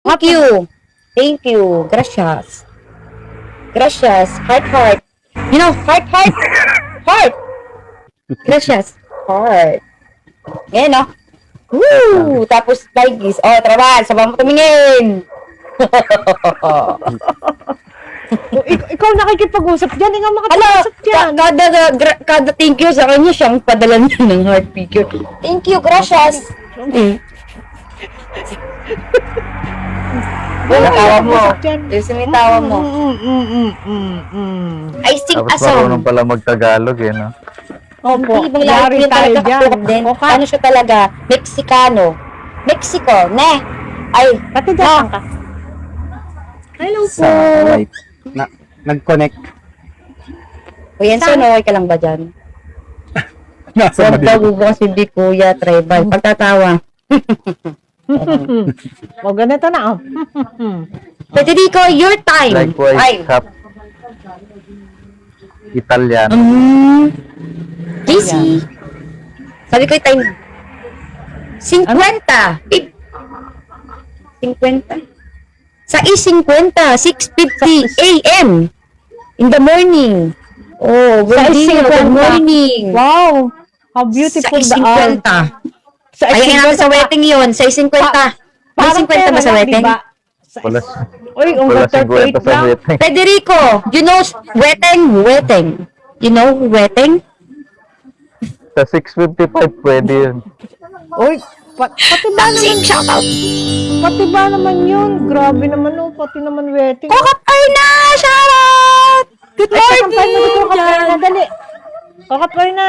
Thank you. Thank you. Gracias. Gracias. Heart, heart. You know, heart, heart. Heart. Gracias. Heart. Ngayon, no? Woo! Tapos, lagis. Oh, trabaho. Sabang mo tumingin. Ikaw nakikipag-usap dyan, ikaw Hala, makapag-usap dyan. kada thank you sa kanya, siyang padala niya ng heart figure. Thank you, gracias. Yung tawa mo. Yung tawa mo. I sing a Tapos song. marunong pala mag-Tagalog eh, no? Opo, Hindi, yari yung tayo talaga dyan. kakulap din. Ano siya talaga? Mexicano. Mexico, ne? Ay, Pati dyan ka. hello po. Sa light. Nag-connect. Kuya Enson, okay ka lang ba dyan? Nasa Huwag Manila. daw bubukas si Big Kuya, tribal. Pagtatawa. O, ganito na, oh. Federico, your time. Likewise, Ay. Kap. Italiano. JC. Sabi ko yung time. 50. 50. Sa 50. 6:50 a.m. In the morning. Oh, good Sa 50. morning. Wow, how beautiful Sa the hour. 50. Sa Ayan natin sa wedding yun. Sa 50. May 50 ba sa wedding? Wala, Uy, wala over 38 50 sa lang. wedding. Federico, you know wedding? Wedding. You know wedding? Sa 6:55 pwede yun. Uy, pati ba naman, Shoutout. pati ba naman yun? Grabe naman, oh, pati naman wedding. Kokapay na! Shoutout! Good Ay, morning! kakampay mo dito, kakapay na, dali. Kakapay na.